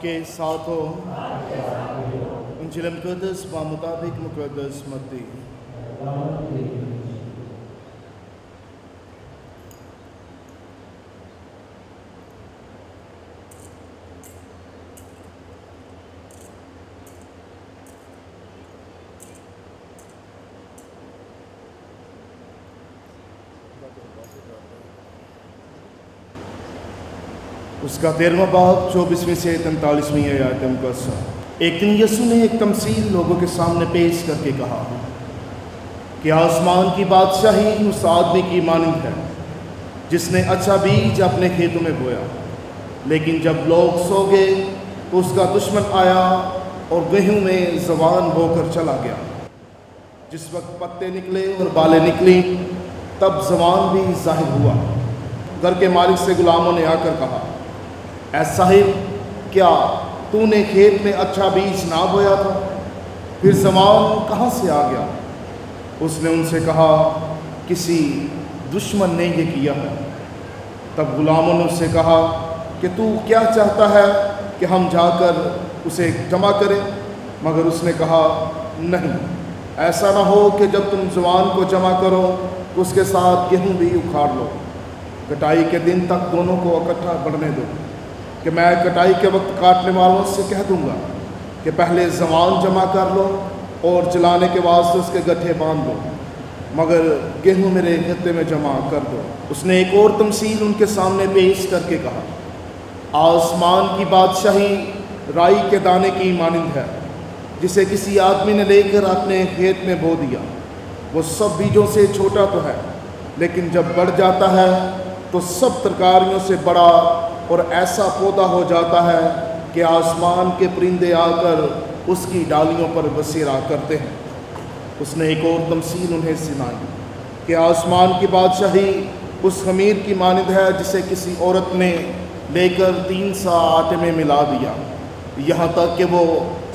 کے ساتھ ہو۔ انجیل مقدس بمطابق مقدس متی۔ اس کا 13واں باب 24ویں سے 43ویں آیات مقدسہ۔ ایک دن یسوع نے ایک تمثیل لوگوں کے سامنے پیش کر کے کہا کہ آسمان کی بادشاہی اس آدمی کی مانند ہے جس نے اچھا بیج اپنے کھیتوں میں بویا، لیکن جب لوگ سو گئے تو اس کا دشمن آیا اور گیہوں میں زوان بو کر چلا گیا۔ جس وقت پتے نکلے اور بالیں نکلی تب زوان بھی ظاہر ہوا۔ گھر کے مالک سے غلاموں نے آ کر کہا، اے صاحب، کیا تو نے کھیت میں اچھا بیج نہ بویا تھا؟ پھر زوان کہاں سے آ گیا؟ اس نے ان سے کہا، کسی دشمن نے یہ کیا ہے۔ تب غلاموں نے اس سے کہا کہ تو کیا چاہتا ہے کہ ہم جا کر اسے جمع کریں؟ مگر اس نے کہا، نہیں، ایسا نہ ہو کہ جب تم زوان کو جمع کرو تو اس کے ساتھ گیہوں بھی اکھاڑ لو۔ کٹائی کے دن تک دونوں کو اکٹھا بڑھنے دو، کہ میں کٹائی کے وقت کاٹنے والوں سے کہہ دوں گا کہ پہلے زوان جمع کر لو اور جلانے کے واسطے اس کے گٹھے باندھ دو، مگر گیہوں میرے گتے میں جمع کر دو۔ اس نے ایک اور تمثیل ان کے سامنے پیش کر کے کہا، آسمان کی بادشاہی رائی کے دانے کی مانند ہے جسے کسی آدمی نے لے کر اپنے کھیت میں بو دیا۔ وہ سب بیجوں سے چھوٹا تو ہے، لیکن جب بڑھ جاتا ہے تو سب ترکاریوں سے بڑا اور ایسا پودا ہو جاتا ہے کہ آسمان کے پرندے آ کر اس کی ڈالیوں پر بسیرا کرتے ہیں۔ اس نے ایک اور تمثیل انہیں سنائی کہ آسمان کی بادشاہی اس خمیر کی مانند ہے جسے کسی عورت نے لے کر 3 سا آٹے میں ملا دیا، یہاں تک کہ وہ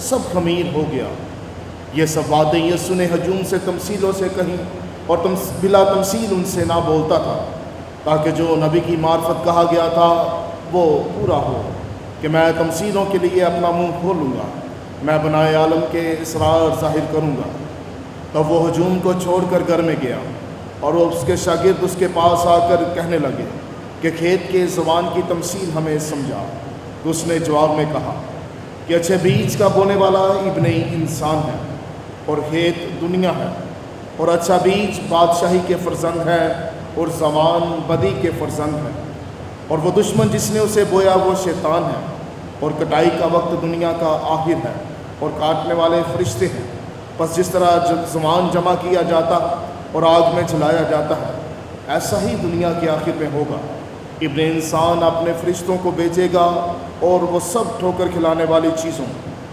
سب خمیر ہو گیا۔ یہ سب باتیں یسوع نے ہجوم سے تمثیلوں سے کہیں اور بلا تمثیل ان سے نہ بولتا تھا، تاکہ جو نبی کی معرفت کہا گیا تھا وہ پورا ہو کہ میں تمثیلوں کے لیے اپنا منہ کھولوں گا، میں بنائے عالم کے اسرار ظاہر کروں گا۔ تب وہ ہجوم کو چھوڑ کر گھر میں گیا اور وہ اس کے شاگرد اس کے پاس آ کر کہنے لگے کہ کھیت کے زوان کی تمثیل ہمیں سمجھا۔ تو اس نے جواب میں کہا کہ اچھے بیج کا بونے والا ابن انسان ہے اور کھیت دنیا ہے، اور اچھا بیج بادشاہی کے فرزند ہے اور زوان بدی کے فرزند ہے، اور وہ دشمن جس نے اسے بویا وہ شیطان ہے، اور کٹائی کا وقت دنیا کا آخر ہے اور کاٹنے والے فرشتے ہیں۔ پس جس طرح زوان جمع کیا جاتا اور آگ میں جلایا جاتا ہے، ایسا ہی دنیا کے آخر میں ہوگا۔ ابن انسان اپنے فرشتوں کو بھیجے گا اور وہ سب ٹھوکر کھلانے والی چیزوں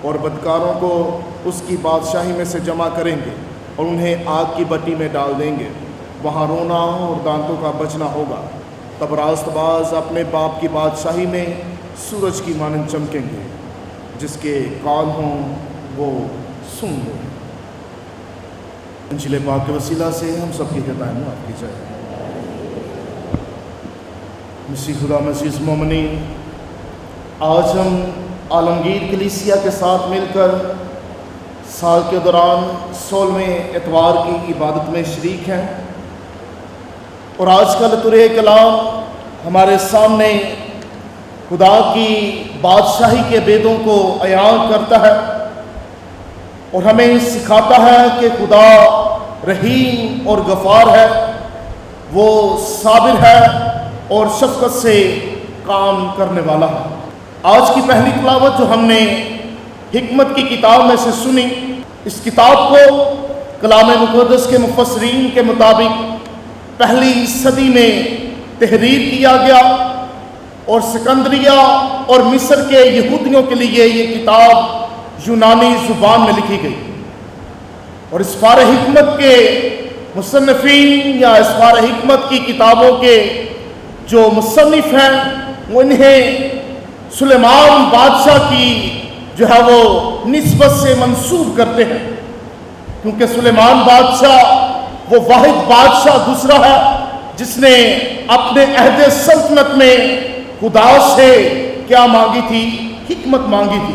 اور بدکاروں کو اس کی بادشاہی میں سے جمع کریں گے اور انہیں آگ کی بٹی میں ڈال دیں گے، وہاں رونا اور دانتوں کا بجنا ہوگا۔ تب راست باز اپنے باپ کی بادشاہی میں سورج کی مانند چمکیں گے۔ جس کے کان ہوں وہ سن لے۔ انجیل پاک کے وسیلہ سے ہم سب کی ہدایت معاف کی جائے۔ مسیح خدا مسیح مومنین، آج ہم عالمگیر کلیسیا کے ساتھ مل کر سال کے دوران 16ویں اتوار کی عبادت میں شریک ہیں، اور آج کا لطور کلام ہمارے سامنے خدا کی بادشاہی کے بیدوں کو عیاں کرتا ہے اور ہمیں سکھاتا ہے کہ خدا رحیم اور غفار ہے، وہ صابر ہے اور شفقت سے کام کرنے والا ہے۔ آج کی پہلی تلاوت جو ہم نے حکمت کی کتاب میں سے سنی، اس کتاب کو کلام مقدس کے مفسرین کے مطابق پہلی صدی میں تحریر کیا گیا، اور سکندریہ اور مصر کے یہودیوں کے لیے یہ کتاب یونانی زبان میں لکھی گئی، اور اسفار حکمت کے مصنفین یا اسفار حکمت کی کتابوں کے جو مصنف ہیں وہ انہیں سلیمان بادشاہ کی جو ہے وہ نسبت سے منسوب کرتے ہیں، کیونکہ سلیمان بادشاہ وہ واحد بادشاہ دوسرا ہے جس نے اپنے عہد سلطنت میں خدا سے کیا مانگی تھی حکمت مانگی تھی،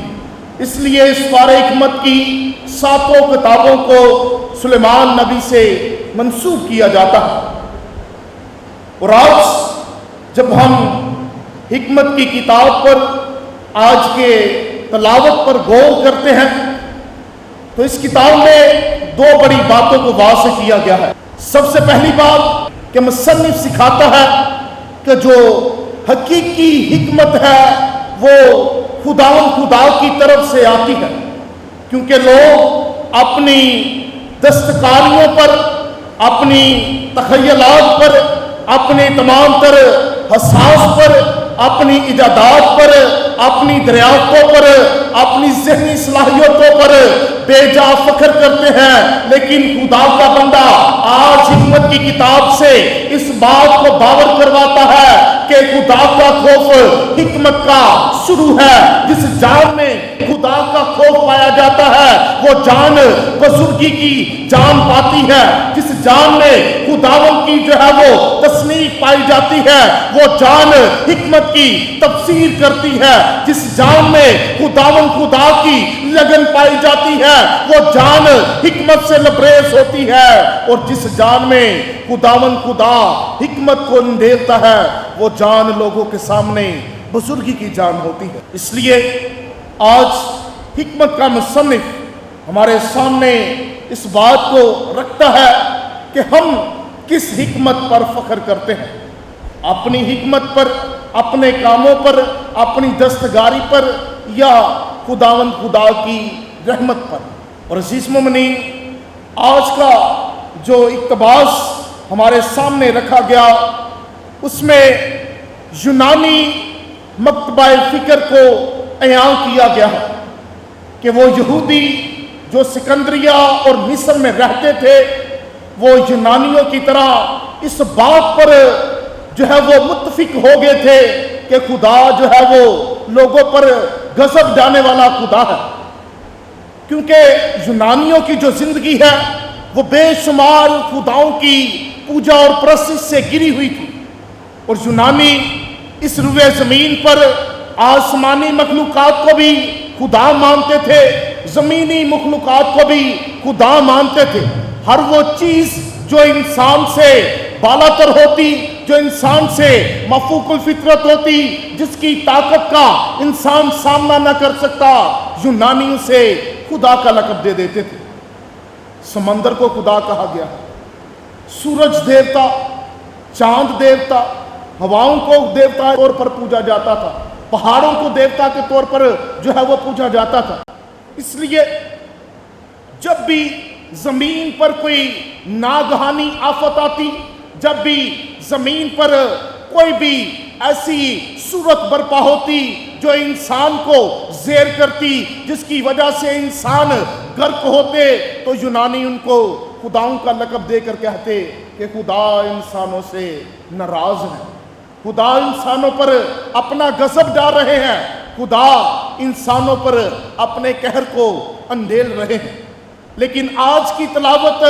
اس لیے اس پارے حکمت کی 7 کتابوں کو سلیمان نبی سے منسوب کیا جاتا ہے۔ اور آج جب ہم حکمت کی کتاب پر آج کے تلاوت پر غور کرتے ہیں تو اس کتاب میں 2 بڑی باتوں کو واضح کیا گیا ہے۔ سب سے پہلی بات کہ مصنف سکھاتا ہے کہ جو حقیقی حکمت ہے وہ خدا کی طرف سے آتی ہے، کیونکہ لوگ اپنی دستکاریوں پر، اپنی تخیلات پر، اپنے تمام تر حساس پر، اپنی ایجادات پر، اپنی دریافتوں پر، اپنی ذہنی صلاحیتوں پر بے جا فخر کرتے ہیں، لیکن خدا کا بندہ آج حکمت کی کتاب سے اس بات کو باور کرواتا ہے کہ خدا کا خوف حکمت کا شروع ہے۔ جس جان میں خدا کا خوف پایا جاتا ہے وہ جان بزرگی کی جان پاتی ہے۔ جس جان میں خداوند کی جو ہے وہ تصنیف پائی جاتی ہے وہ جان حکمت کی تفسیر کرتی ہے۔ جس جان میں خداوند خدا کی لگن پائی جاتی ہے وہ جان حکمت سے لبریز ہوتی ہے، اور جس جان میں خداوند خدا حکمت کو اندھیرتا ہے وہ جان لوگوں کے سامنے بزرگی کی جان ہوتی ہے۔ اس لیے آج حکمت کا مصنف ہمارے سامنے اس بات کو رکھتا ہے کہ ہم کس حکمت پر فخر کرتے ہیں، اپنی حکمت پر، اپنے کاموں پر، اپنی دستکاری پر، یا خداوند خدا کی رحمت پر۔ اور عزیز مومنین، آج کا جو اقتباس ہمارے سامنے رکھا گیا اس میں یونانی مکتبہ فکر کو عیاں کیا گیا ہے کہ وہ یہودی جو سکندریہ اور مصر میں رہتے تھے وہ یونانیوں کی طرح اس بات پر جو ہے وہ متفق ہو گئے تھے کہ خدا جو ہے وہ لوگوں پر غضب ڈالنے والا خدا ہے، کیونکہ یونانیوں کی جو زندگی ہے وہ بے شمار خداؤں کی پوجا اور پرستش سے گری ہوئی تھی، اور یونانی اس روئے زمین پر آسمانی مخلوقات کو بھی خدا مانتے تھے، زمینی مخلوقات کو بھی خدا مانتے تھے۔ ہر وہ چیز جو انسان سے بالاتر ہوتی، جو انسان سے مفوق الفطرت ہوتی، جس کی طاقت کا انسان سامنا نہ کر سکتا، یونانی اسے خدا کا لقب دے دیتے تھے۔ سمندر کو خدا کہا گیا، سورج دیوتا، چاند دیوتا، ہواؤں کو دیوتا کے طور پر پوجا جاتا تھا، پہاڑوں کو دیوتا کے طور پر جو ہے وہ پوجا جاتا تھا۔ اس لیے جب بھی زمین پر کوئی ناگہانی آفت آتی، جب بھی زمین پر کوئی بھی ایسی صورت برپا ہوتی جو انسان کو زیر کرتی، جس کی وجہ سے انسان غرق ہوتے، تو یونانی ان کو خداؤں کا لقب دے کر کہتے کہ خدا انسانوں سے ناراض ہے، خدا انسانوں پر اپنا غضب ڈال رہے ہیں، خدا انسانوں پر اپنے قہر کو اندھیل رہے ہیں۔ لیکن آج کی تلاوت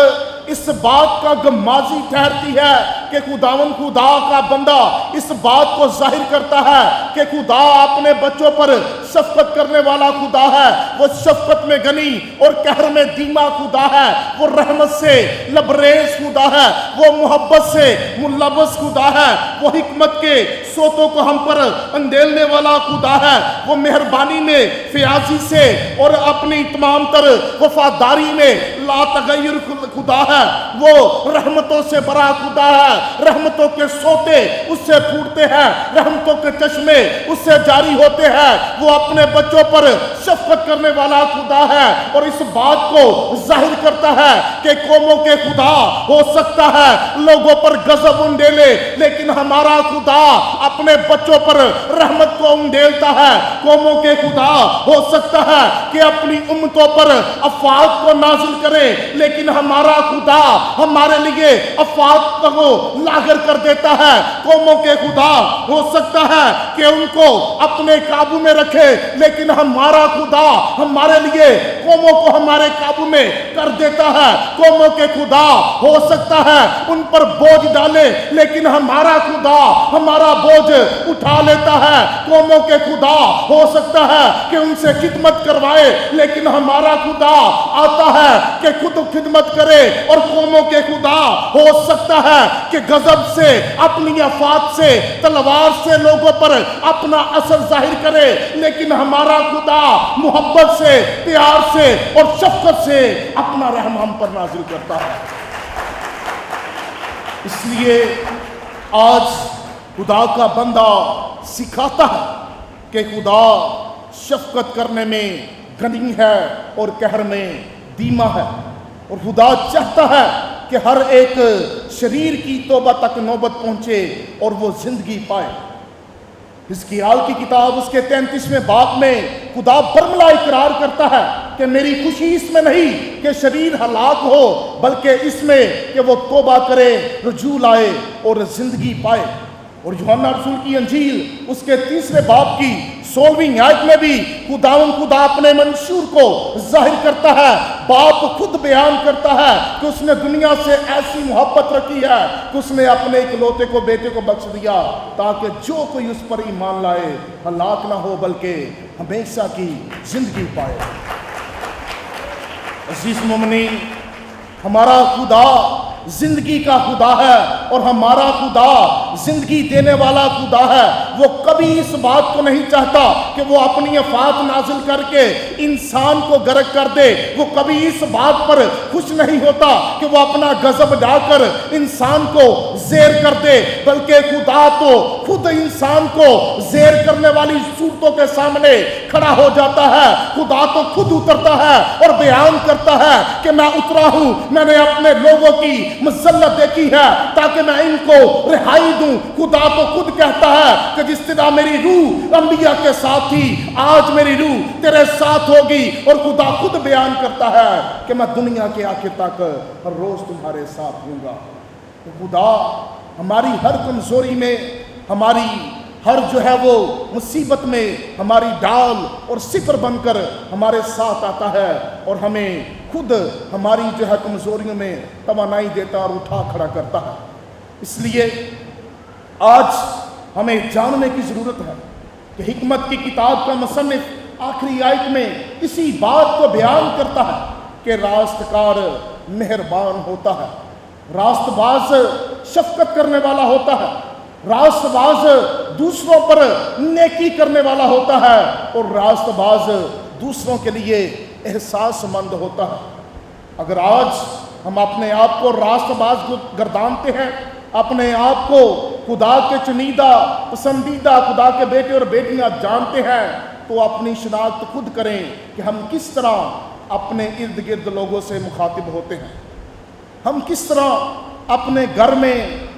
اس بات کا غمازی ٹھہرتی ہے کہ خداوند خدا کا بندہ اس بات کو ظاہر کرتا ہے کہ خدا اپنے بچوں پر شفقت کرنے والا خدا ہے، وہ شفقت میں غنی اور قہر میں دھیما خدا ہے، وہ رحمت سے لبریز خدا ہے، وہ محبت سے ملوث خدا ہے، وہ حکمت کے سوتوں کو ہم پر اندھیلنے والا خدا ہے، وہ مہربانی میں فیاضی سے اور اپنی تمام تر وفاداری میں لا تغیر خدا ہے، وہ رحمتوں سے بڑا خدا ہے، رحمتوں کے سوتے اس سے پھوٹتے ہیں، رحمتوں کے چشمے اس سے جاری ہوتے ہیں، وہ اپنے بچوں پر شفقت کرنے والا خدا ہے، اور اس بات کو ظاہر کرتا ہے کہ قوموں کے خدا ہو سکتا ہے لوگوں پر غضب اندھیلے، لیکن ہمارا خدا اپنے بچوں پر رحمت کو اندھیلتا ہے۔ قوموں کے خدا ہو سکتا ہے کہ اپنی امتوں پر افات کو نازل کرے، لیکن ہمارا خدا ہمارے لیے افات کو لاغر کر دیتا ہے۔ قوموں کے خدا ہو سکتا ہے کہ ان کو اپنے قابو میں رکھے، لیکن ہمارا خدا ہمارے لیے قوموں کو ہمارے قابو میں کر دیتا ہے۔ قوموں کے خدا ہو سکتا ہے ان پر بوجھ ڈالے، لیکن ہمارا خدا ہمارا بوجھ اٹھا لیتا ہے۔ قوموں کے خدا ہو سکتا ہے کہ ان سے خدمت کروائے، لیکن ہمارا خدا آتا ہے کہ خود خدمت کرے۔ اور قوموں کے خدا ہو سکتا ہے کہ غضب سے، اپنی افات سے، تلوار سے لوگوں پر اپنا اثر ظاہر کرے، لیکن ہمارا خدا محبت سے، پیار سے اور شفقت سے اپنا رحم ہم پر نازل کرتا ہے۔ اس لیے آج خدا کا بندہ سکھاتا ہے کہ خدا شفقت کرنے میں غنی ہے اور قہر میں دھیما ہے، اور خدا چاہتا ہے کہ ہر ایک شریر کی توبہ تک نوبت پہنچے اور وہ زندگی پائے۔ حزقیال کی کتاب اس کے 33ویں باب میں خدا برملا اقرار کرتا ہے کہ میری خوشی اس میں نہیں کہ شریر ہلاک ہو، بلکہ اس میں کہ وہ توبہ کرے، رجوع لائے اور زندگی پائے۔ اور یوحنا رسول کی انجیل اس کے 3 باب کی 16ویں آیت میں بھی خدا اپنے منشور کو ظاہر کرتا ہے۔ باپ خود بیان کرتا ہے کہ اس نے دنیا سے ایسی محبت رکھی ہے کہ اس نے اپنے اکلوتے کو، بیٹے کو بخش دیا، تاکہ جو کوئی اس پر ایمان لائے ہلاک نہ ہو بلکہ ہمیشہ کی زندگی پائے۔ عزیز مومنین، ہمارا خدا زندگی کا خدا ہے، اور ہمارا خدا زندگی دینے والا خدا ہے۔ وہ کبھی اس بات کو نہیں چاہتا کہ وہ اپنی افات نازل کر کے انسان کو غرق کر دے۔ وہ کبھی اس بات پر خوش نہیں ہوتا کہ وہ اپنا غضب ڈال کر انسان کو زیر کر دے، بلکہ خدا تو خود انسان کو زیر کرنے والی صورتوں کے سامنے کھڑا ہو جاتا ہے۔ خدا تو خود اترتا ہے اور بیان کرتا ہے کہ میں اترا ہوں، میں نے اپنے لوگوں کی مذلت دیکھی ہے تاکہ میں ان کو رہائی دوں۔ خدا تو خود کہتا ہے کہ جس طرح میری روح انبیاء کے ساتھ تھی، آج میری روح تیرے ساتھ ہوگی۔ اور خدا خود بیان کرتا ہے کہ میں دنیا کے آخر تک ہر روز تمہارے ساتھ ہوں گا۔ تو خدا ہماری ہر کمزوری میں، ہماری ہر جو ہے وہ مصیبت میں ہماری ڈال اور صفر بن کر ہمارے ساتھ آتا ہے، اور ہمیں خود ہماری جو ہے کمزوریوں میں توانائی دیتا اور اٹھا کھڑا کرتا ہے۔ اس لیے آج ہمیں جاننے کی ضرورت ہے کہ حکمت کی کتاب کا مصنف آخری آیت میں اسی بات کو بیان کرتا ہے کہ راستکار مہربان ہوتا ہے، راست باز شفقت کرنے والا ہوتا ہے، راست باز دوسروں پر نیکی کرنے والا ہوتا ہے، اور راست باز دوسروں کے لیے احساس مند ہوتا ہے۔ اگر آج ہم اپنے آپ کو راست باز گردانتے ہیں، اپنے آپ کو خدا کے چنیدہ پسندیدہ خدا کے بیٹے اور بیٹیاں جانتے ہیں، تو اپنی شناخت خود کریں کہ ہم کس طرح اپنے ارد گرد لوگوں سے مخاطب ہوتے ہیں، ہم کس طرح اپنے گھر میں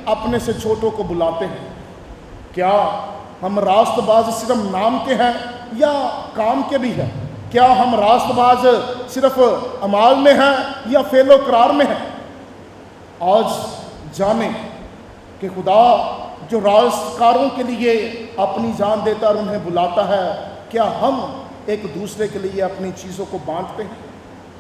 اپنے سے چھوٹوں کو بلاتے ہیں۔ کیا ہم راست باز صرف نام کے ہیں یا کام کے بھی ہیں؟ کیا ہم راست باز صرف اعمال میں ہیں یا فعل و قرار میں ہیں؟ آج جانیں کہ خدا جو راستکاروں کے لیے اپنی جان دیتا اور انہیں بلاتا ہے، کیا ہم ایک دوسرے کے لیے اپنی چیزوں کو بانٹتے ہیں؟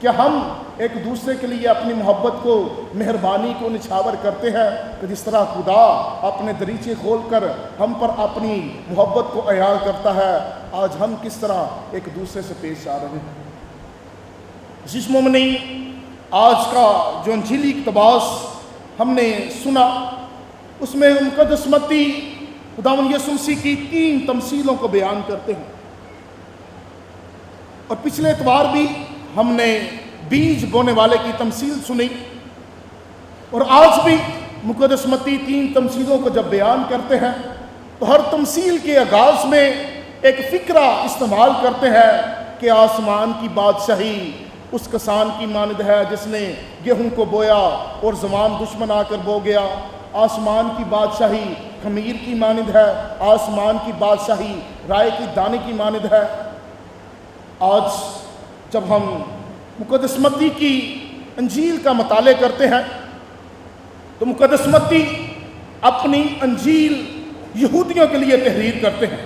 کیا ہم ایک دوسرے کے لیے اپنی محبت کو، مہربانی کو نچھاور کرتے ہیں کہ جس طرح خدا اپنے دریچے کھول کر ہم پر اپنی محبت کو عیاں کرتا ہے، آج ہم کس طرح ایک دوسرے سے پیش آ رہے ہیں؟ عزیز مومنین، آج کا جو انجیلی اقتباس ہم نے سنا، اس میں مقدس متی خداوند یسوع مسیح کی 3 تمثیلوں کو بیان کرتے ہیں، اور پچھلے اتوار بھی ہم نے بیج بونے والے کی تمثیل سنی، اور آج بھی مقدس متی 3 تمثیلوں کو جب بیان کرتے ہیں تو ہر تمثیل کے آغاز میں ایک فکرہ استعمال کرتے ہیں کہ آسمان کی بادشاہی اس کسان کی مانند ہے جس نے گیہوں کو بویا اور زمان دشمن آ کر بو گیا۔ آسمان کی بادشاہی خمیر کی مانند ہے، آسمان کی بادشاہی رائے کی دانے کی مانند ہے۔ آج جب ہم مقدس متی کی انجیل کا مطالعہ کرتے ہیں تو مقدس متی اپنی انجیل یہودیوں کے لیے تحریر کرتے ہیں۔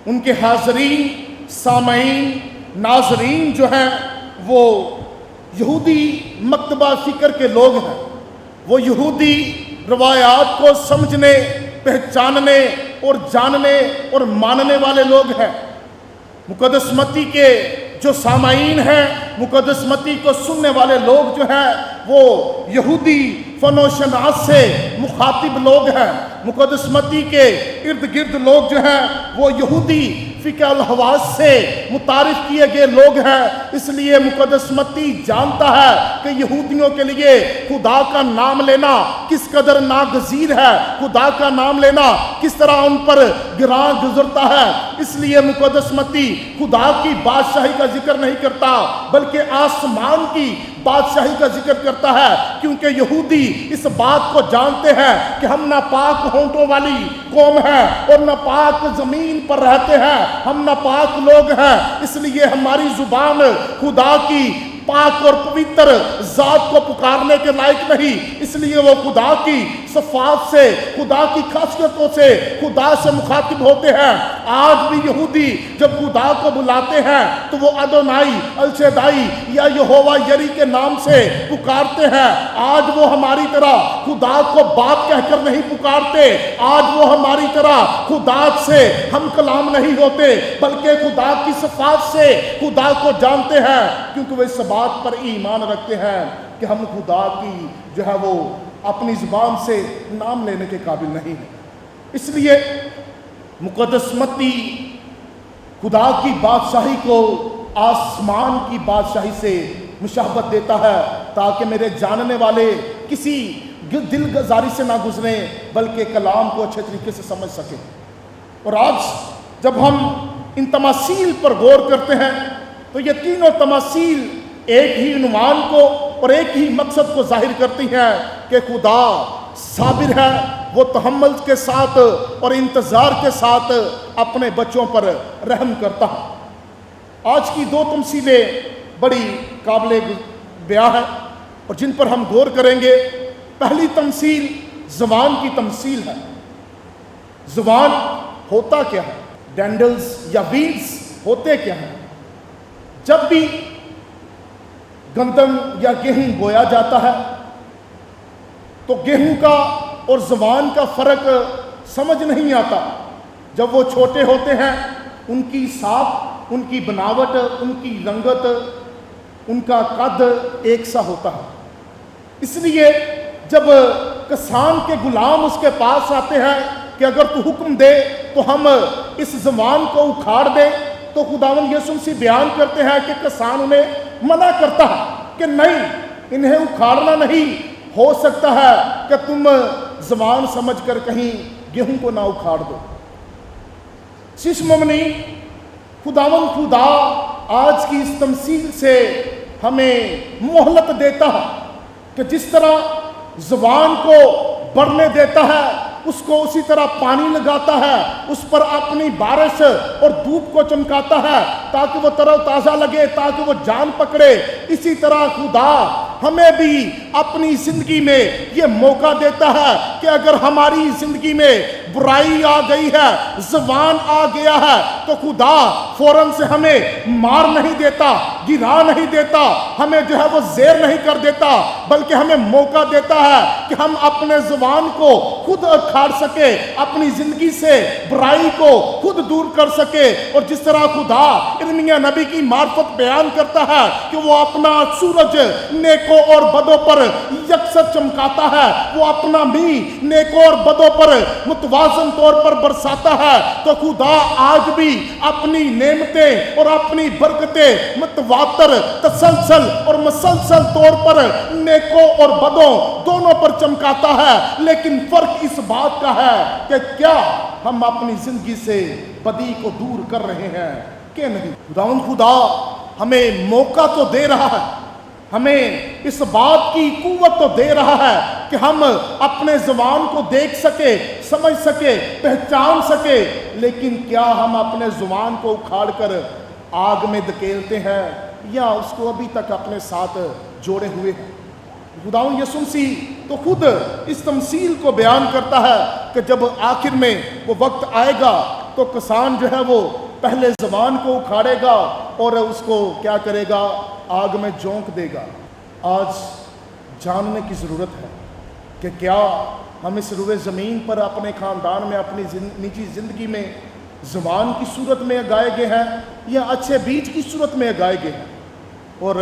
ان کے حاضرین، سامعین، ناظرین جو ہیں وہ یہودی مکتبہ فکر کے لوگ ہیں، وہ یہودی روایات کو سمجھنے، پہچاننے اور جاننے اور ماننے والے لوگ ہیں۔ مقدس متی کے جو سامعین ہیں، مقدس متی کو سننے والے لوگ جو ہیں وہ یہودی فن و شناس سے مخاطب لوگ ہیں۔ مقدس متی کے ارد گرد لوگ جو ہیں وہ یہودی فقہ الحواس سے متعارف کیے گئے لوگ ہیں۔ اس لیے مقدس متی جانتا ہے کہ یہودیوں کے لیے خدا کا نام لینا کس قدر ناگزیر ہے، خدا کا نام لینا کس طرح ان پر گراں گزرتا ہے۔ اس لیے مقدس متی خدا کی بادشاہی کا ذکر نہیں کرتا بلکہ آسمان کی بادشاہی کا ذکر کرتا ہے، کیونکہ یہودی اس بات کو جانتے ہیں کہ ہم ناپاک ہونٹوں والی قوم ہے اور ناپاک زمین پر رہتے ہیں، ہم ناپاک لوگ ہیں۔ اس لیے ہماری زبان خدا کی پاک اور پوتر ذات کو پکارنے کے لائق نہیں، اس لیے وہ خدا کی صفات سے، خدا کی خاصیتوں سے، خدا سے مخاطب ہوتے ہیں۔ آج بھی یہودی جب خدا کو بلاتے ہیں تو وہ ادونائی، الشدائی یا یہوہ یری کے نام سے پکارتے ہیں۔ آج وہ ہماری طرح خدا کو باپ کہہ کر نہیں پکارتے، آج وہ ہماری طرح خدا سے ہم کلام نہیں ہوتے بلکہ خدا کی صفات سے خدا کو جانتے ہیں، کیونکہ وہ اس بات پر ایمان رکھتے ہیں کہ ہم خدا کی جو ہے وہ اپنی زبان سے نام لینے کے قابل نہیں ہیں۔ اس لیے مقدس متی خدا کی بادشاہی کو آسمان کی بادشاہی سے مشابہت دیتا ہے تاکہ میرے جاننے والے کسی دل گزاری سے نہ گزریں بلکہ کلام کو اچھے طریقے سے سمجھ سکیں۔ اور آج جب ہم ان تماثیل پر غور کرتے ہیں تو یہ تینوں تماثیل ایک ہی عنوان کو اور ایک ہی مقصد کو ظاہر کرتی ہیں کہ خدا صابر ہے، وہ تحمل کے ساتھ اور انتظار کے ساتھ اپنے بچوں پر رحم کرتا ہے۔ آج کی دو تمثیلیں بڑی قابل بیان ہیں اور جن پر ہم غور کریں گے۔ پہلی تمثیل زبان کی تمثیل ہے۔ زبان ہوتا کیا ہے؟ ڈینڈلز یا ویلز ہوتے کیا ہیں؟ جب بھی گندم یا گیہوں بویا جاتا ہے تو گیہوں کا اور زوان کا فرق سمجھ نہیں آتا۔ جب وہ چھوٹے ہوتے ہیں ان کی ساکھ، ان کی بناوٹ، ان کی رنگت، ان کا قد ایک سا ہوتا ہے۔ اس لیے جب کسان کے غلام اس کے پاس آتے ہیں کہ اگر تو حکم دے تو ہم اس زوان کو اکھاڑ دیں، تو خداوند یسوع مسیح بیان کرتے ہیں کہ کسان انہیں منع کرتا ہے کہ نہیں، انہیں اکھاڑنا نہیں، ہو سکتا ہے کہ تم زبان سمجھ کر کہیں گیہوں کو نہ اکھاڑ دو۔ شش مومنی، خداوند خدا آج کی اس تمثیل سے ہمیں مہلت دیتا ہے کہ جس طرح زبان کو بڑھنے دیتا ہے اس کو اسی طرح پانی لگاتا ہے، اس پر اپنی بارش اور دھوپ کو چمکاتا ہے تاکہ وہ تر و تازہ لگے، تاکہ وہ جان پکڑے۔ اسی طرح خدا ہمیں بھی اپنی زندگی میں یہ موقع دیتا ہے کہ اگر ہماری زندگی میں برائی آ گئی ہے، زبان آ گیا ہے، تو خدا فوراً سے ہمیں مار نہیں دیتا، گرا نہیں دیتا، ہمیں جو ہے وہ زیر نہیں کر دیتا، بلکہ ہمیں موقع دیتا ہے کہ ہم اپنے زبان کو خود اکھاڑ سکے، اپنی زندگی سے برائی کو خود دور کر سکے۔ اور جس طرح خدا ارمیا نبی کی معرفت بیان کرتا ہے کہ وہ اپنا سورج نیکوں اور بدوں پر یکساں چمکاتا ہے، وہ اپنا بھی نیکوں اور بدوں پر متوازن طور پر برساتا ہے، تو خدا آج بھی اپنی نعمتیں اور اپنی برکتیں متواتر، تسلسل اور مسلسل طور پر نیکوں اور بدوں دونوں پر چمکاتا ہے۔ لیکن فرق اس بات کا ہے کہ کیا ہم اپنی زندگی سے بدی کو دور کر رہے ہیں کہ نہیں۔ خدا ہمیں موقع تو دے رہا ہے، ہمیں اس بات کی قوت تو دے رہا ہے کہ ہم اپنے زبان کو دیکھ سکے، سمجھ سکے، پہچان سکے، لیکن کیا ہم اپنے زبان کو اکھاڑ کر آگ میں دھکیلتے ہیں یا اس کو ابھی تک اپنے ساتھ جوڑے ہوئے ہیں۔ خداوند یسوع مسیح تو خود اس تمثیل کو بیان کرتا ہے کہ جب آخر میں وہ وقت آئے گا تو کسان جو ہے وہ پہلے زبان کو اکھاڑے گا اور اس کو کیا کرے گا؟ آگ میں جھونک دے گا۔ آج جاننے کی ضرورت ہے کہ کیا ہم اس روئے زمین پر اپنے خاندان میں، اپنی نجی زندگی میں زبان کی صورت میں اگائے گئے ہیں یا اچھے بیج کی صورت میں اگائے گئے ہیں؟ اور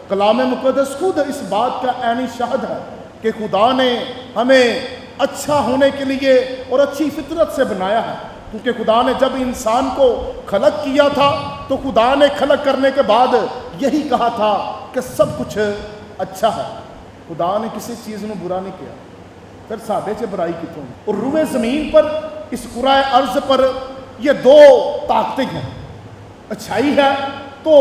کلام مقدس خود اس بات کا عینی شاہد ہے کہ خدا نے ہمیں اچھا ہونے کے لیے اور اچھی فطرت سے بنایا ہے، کیونکہ خدا نے جب انسان کو خلق کیا تھا تو خدا نے خلق کرنے کے بعد یہی کہا تھا کہ سب کچھ اچھا ہے۔ خدا نے کسی چیز میں برا نہیں کیا، پھر سادے سے برائی کتوں۔ اور روئے زمین پر، اس کرۂ ارض پر یہ دو طاقتیں ہیں، اچھائی ہے تو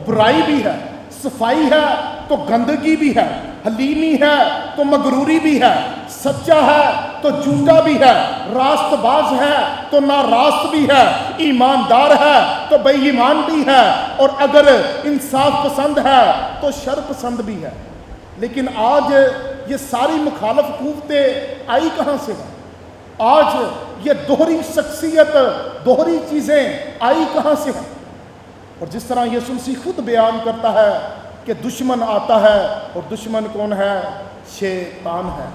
برائی بھی ہے، صفائی ہے تو گندگی بھی ہے، حلیمی ہے تو مغروری بھی ہے، سچا ہے تو جھوٹا بھی ہے، راست باز ہے تو ناراست بھی ہے، ایماندار ہے تو بے ایمان بھی ہے، اور اگر انصاف پسند ہے تو شر پسند بھی ہے۔ لیکن آج یہ ساری مخالف قوتیں آئی کہاں سے ہیں؟ آج یہ دوہری شخصیت، دوہری چیزیں آئی کہاں سے ہیں؟ اور جس طرح یسوع مسیح خود بیان کرتا ہے کہ دشمن آتا ہے، اور دشمن کون ہے؟ شیطان ہے۔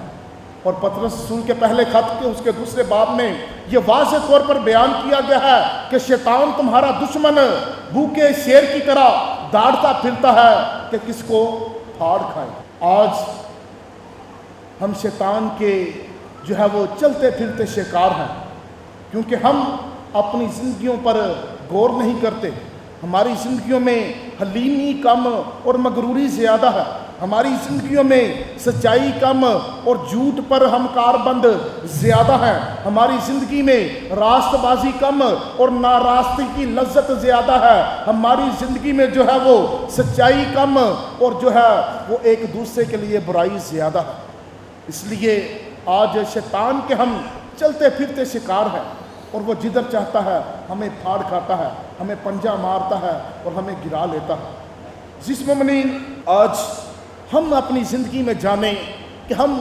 اور پطرس رسول کے پہلے خط کے اس کے دوسرے باب میں یہ واضح طور پر بیان کیا گیا ہے کہ شیطان تمہارا دشمن بھوکے شیر کی طرح دوڑتا پھرتا ہے کہ کس کو پھاڑ کھائے۔ آج ہم شیطان کے جو ہے وہ چلتے پھرتے شکار ہیں، کیونکہ ہم اپنی زندگیوں پر غور نہیں کرتے۔ ہماری زندگیوں میں حلیمی کم اور مغروری زیادہ ہے، ہماری زندگیوں میں سچائی کم اور جھوٹ پر ہم کاربند زیادہ ہیں، ہماری زندگی میں راست بازی کم اور ناراستی کی لذت زیادہ ہے، ہماری زندگی میں جو ہے وہ سچائی کم اور جو ہے وہ ایک دوسرے کے لیے برائی زیادہ ہے۔ اس لیے آج شیطان کے ہم چلتے پھرتے شکار ہیں، اور وہ جدھر چاہتا ہے ہمیں پھاڑ کھاتا ہے، ہمیں پنجہ مارتا ہے اور ہمیں گرا لیتا ہے۔ جس مومنین آج ہم اپنی زندگی میں جانیں کہ ہم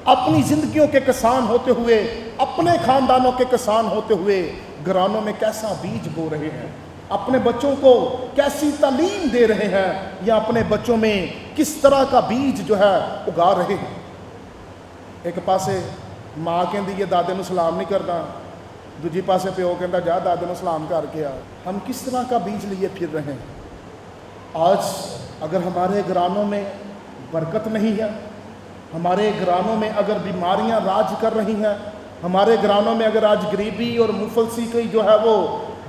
اپنی زندگیوں کے کسان ہوتے ہوئے، اپنے خاندانوں کے کسان ہوتے ہوئے گھرانوں میں کیسا بیج بو رہے ہیں، اپنے بچوں کو کیسی تعلیم دے رہے ہیں، یا اپنے بچوں میں کس طرح کا بیج جو ہے اگا رہے ہیں۔ ایک پاسے ماں کہندی ہے دادے نو سلام نہیں کرنا، دوجی پاسے پیو کہندا جا دادے نو سلام کر کے آ۔ ہم کس طرح کا بیج لیے پھر رہے ہیں؟ آج اگر ہمارے گھرانوں میں برکت نہیں ہے، ہمارے گھرانوں میں اگر بیماریاں راج کر رہی ہیں، ہمارے گھرانوں میں اگر آج غریبی اور مفلسی کی جو ہے وہ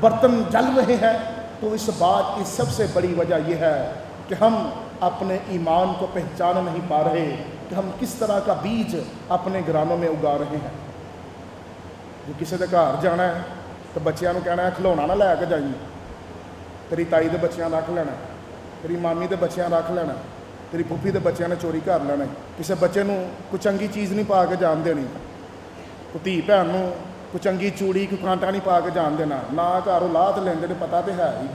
برتن جل رہے ہیں، تو اس بات کی سب سے بڑی وجہ یہ ہے کہ ہم اپنے ایمان کو پہچان نہیں پا رہے کہ ہم کس طرح کا بیج اپنے گھرانوں میں اگا رہے ہیں۔ جو کسی دے گھر جانا ہے تو بچیاں نو کہنا ہے کھلونا نہ لے کے جائیں، تیری تائی دے بچیاں رکھ لینا، تیری مامی دے بچیاں رکھ لینا، تیری پھوپھی دے بچیاں نے چوری کر لینا۔ کسی بچے نو کوئی چنگی چیز نہیں پا کے جان دینی، کوئی دھی بھن نو کوئی چنگی چوڑی کوئی کانٹا نہیں پا کے جان دینا، نہ گھروں لاہ تے لیندے نے، پتہ تے ہے ہی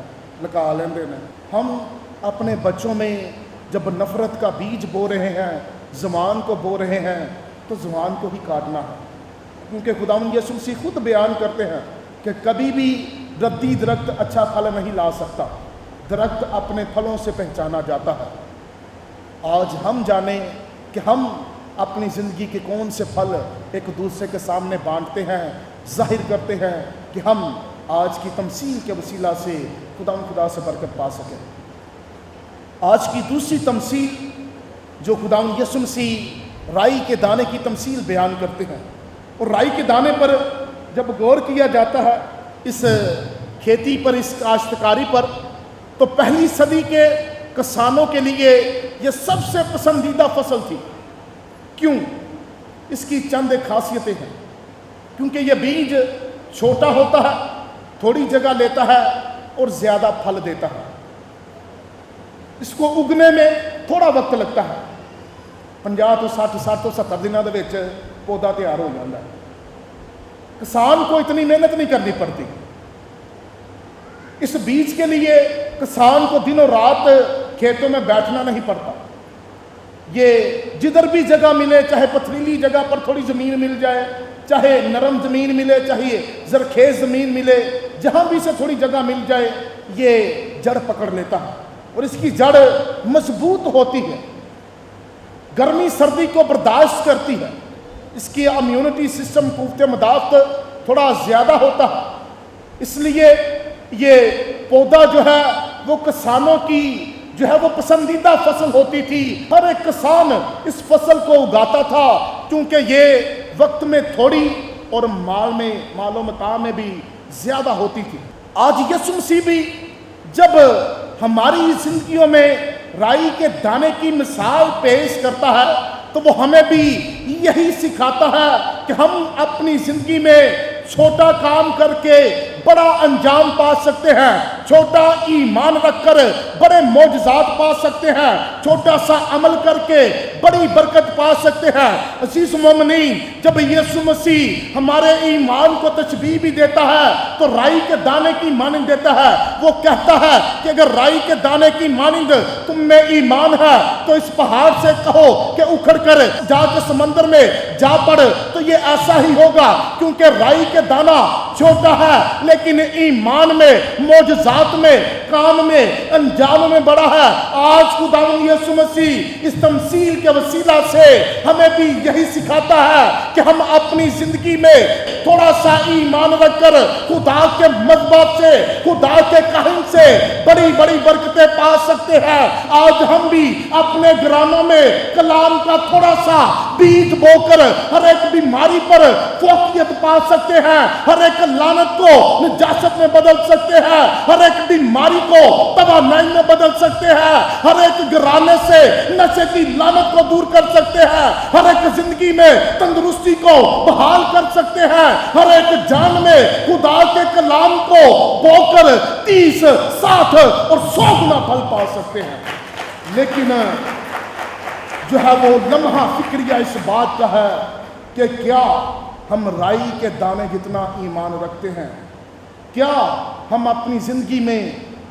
لکا لیندے نے۔ ہم اپنے بچوں میں جب نفرت کا بیج بو رہے ہیں، زبان کو بو رہے ہیں، تو زبان کو ہی کاٹنا ہے، کیونکہ خداوند یسوع مسیح خود بیان کرتے ہیں کہ کبھی بھی ردی درخت اچھا پھل نہیں لا سکتا، درخت اپنے پھلوں سے پہچانا جاتا ہے۔ آج ہم جانیں کہ ہم اپنی زندگی کے کون سے پھل ایک دوسرے کے سامنے بانٹتے ہیں، ظاہر کرتے ہیں کہ ہم آج کی تمثیل کے وسیلہ سے خدا سے برکت پا سکیں۔ آج کی دوسری تمثیل جو خداوند یسوع مسیح رائی کے دانے کی تمثیل بیان کرتے ہیں، اور رائی کے دانے پر جب غور کیا جاتا ہے، اس کھیتی پر، اس کاشتکاری پر، تو پہلی صدی کے کسانوں کے لیے یہ سب سے پسندیدہ فصل تھی۔ کیوں؟ اس کی چند خاصیتیں ہیں۔ کیونکہ یہ بیج چھوٹا ہوتا ہے، تھوڑی جگہ لیتا ہے اور زیادہ پھل دیتا ہے۔ اس کو اگنے میں تھوڑا وقت لگتا ہے، 50 تو 60 تو 70 دنوں دے وچ پودا تیار ہو جاتا ہے۔ کسان کو اتنی محنت نہیں کرنی پڑتی۔ اس بیج کے لیے کسان کو دن اور رات کھیتوں میں بیٹھنا نہیں پڑتا۔ یہ جدھر بھی جگہ ملے، چاہے پتھریلی جگہ پر تھوڑی زمین مل جائے، چاہے نرم زمین ملے، چاہے زرخیز زمین ملے، جہاں بھی سے تھوڑی جگہ مل جائے یہ جڑ پکڑ لیتا ہے اور اس کی جڑ مضبوط ہوتی ہے، گرمی سردی کو برداشت کرتی ہے، اس کی امیونٹی سسٹم قوت مدافعت تھوڑا زیادہ ہوتا ہے۔ اس لیے یہ پودا جو ہے وہ کسانوں کی جو ہے وہ پسندیدہ فصل ہوتی تھی، ہر ایک کسان اس فصل کو اگاتا تھا کیونکہ یہ وقت میں تھوڑی اور مال و متاع میں بھی زیادہ ہوتی تھی۔ آج یسوع مسیح بھی جب ہماری زندگیوں میں رائی کے دانے کی مثال پیش کرتا ہے تو وہ ہمیں بھی یہی سکھاتا ہے کہ ہم اپنی زندگی میں چھوٹا کام کر کے بڑا انجام پا سکتے ہیں، چھوٹا ایمان رکھ کر بڑے معجزات پا سکتے ہیں، چھوٹا سا عمل کر کے بڑی برکت پا سکتے ہیں۔ عزیز مومنین، جب یسوع مسیح ہمارے ایمان کو تشبیہ بھی دیتا ہے تو رائی کے دانے کی مانند دیتا ہے۔ وہ کہتا ہے کہ اگر رائی کے دانے کی مانند تم میں ایمان ہے تو اس پہاڑ سے کہو کہ اکھڑ کر جا کے سمندر میں جا پڑ، تو یہ ایسا ہی ہوگا، کیونکہ رائی کے دانہ چھوٹا ہے لیکن ایمان میں، معجزات میں، کام میں، انجام میں بڑا ہے۔ آج خداوند یسوع مسیح اس تمثیل کے وسیلہ سے ہمیں بھی یہی سکھاتا ہے کہ ہم اپنی زندگی میں تھوڑا سا ایمان رکھ کر خدا کے مذہب سے، خدا کے کہن سے بڑی بڑی برکتیں پا سکتے ہیں۔ آج ہم بھی اپنے گرانوں میں کلام کا تھوڑا سا بیج بو کر ہر ایک بیماری پر فوقیت پا سکتے ہیں، ہر ایک لعنت کو نجاست میں بدل سکتے ہیں، ہر ایک بیماری کو توانائی میں بدل سکتے ہیں، ہر ایک گرانے سے نشے کی لعنت کو دور کر سکتے ہیں، ہر ایک زندگی میں تندرستی کو بحال کر سکتے ہیں، ہر ایک جان میں خدا کے کلام کو بو کر 30، 60 اور 100 گنا پھل پا سکتے ہیں۔ لیکن جو ہے وہ لمحہ فکریہ اس بات کا ہے کہ کیا ہم رائی کے دانے جتنا ایمان رکھتے ہیں؟ کیا ہم اپنی زندگی میں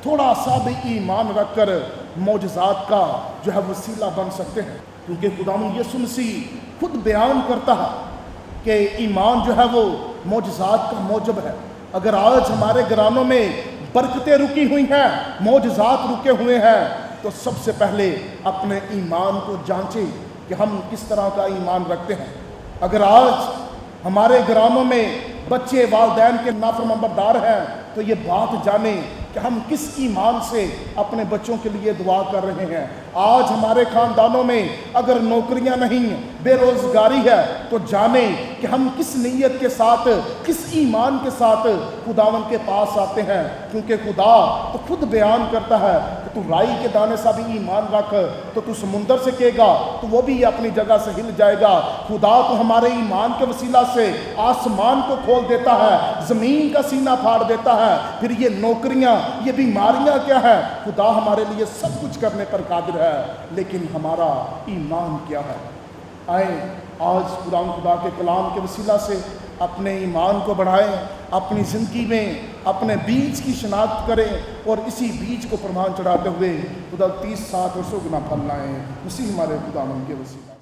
تھوڑا سا بھی ایمان رکھ کر معجزات کا جو ہے وسیلہ بن سکتے ہیں؟ کیونکہ خداوند یسوع مسیح خود بیان کرتا ہے کہ ایمان جو ہے وہ معجزات کا موجب ہے۔ اگر آج ہمارے گرانوں میں برکتیں رکی ہوئی ہیں، معجزات رکے ہوئے ہیں، تو سب سے پہلے اپنے ایمان کو جانچیں کہ ہم کس طرح کا ایمان رکھتے ہیں۔ اگر آج ہمارے گراموں میں بچے والدین کے نافرمانبردار ہیں تو یہ بات جانیں کہ ہم کس ایمان سے اپنے بچوں کے لیے دعا کر رہے ہیں۔ آج ہمارے خاندانوں میں اگر نوکریاں نہیں، بے روزگاری ہے، تو جانیں کہ ہم کس نیت کے ساتھ، کس ایمان کے ساتھ خداوند کے پاس آتے ہیں، کیونکہ خدا تو خود بیان کرتا ہے کہ تو رائی کے دانے سا بھی ایمان رکھ تو تو سمندر سے کہے گا تو وہ بھی اپنی جگہ سے ہل جائے گا۔ خدا تو ہمارے ایمان کے وسیلہ سے آسمان کو کھول دیتا ہے، زمین کا سینہ پھاڑ دیتا ہے۔ پھر یہ نوکریاں، یہ بیماریاں کیا ہے؟ خدا ہمارے لیے سب کچھ کرنے پر قادر ہے، لیکن ہمارا ایمان کیا ہے؟ آئیں آج خدا کے کلام کے وسیلہ سے اپنے ایمان کو بڑھائیں، اپنی زندگی میں اپنے بیج کی شناخت کریں اور اسی بیج کو پروان چڑھاتے ہوئے خدا 30، 60 اور 100 گنا پھل لائیں۔ اسی ہمارے خداوند کے وسیلہ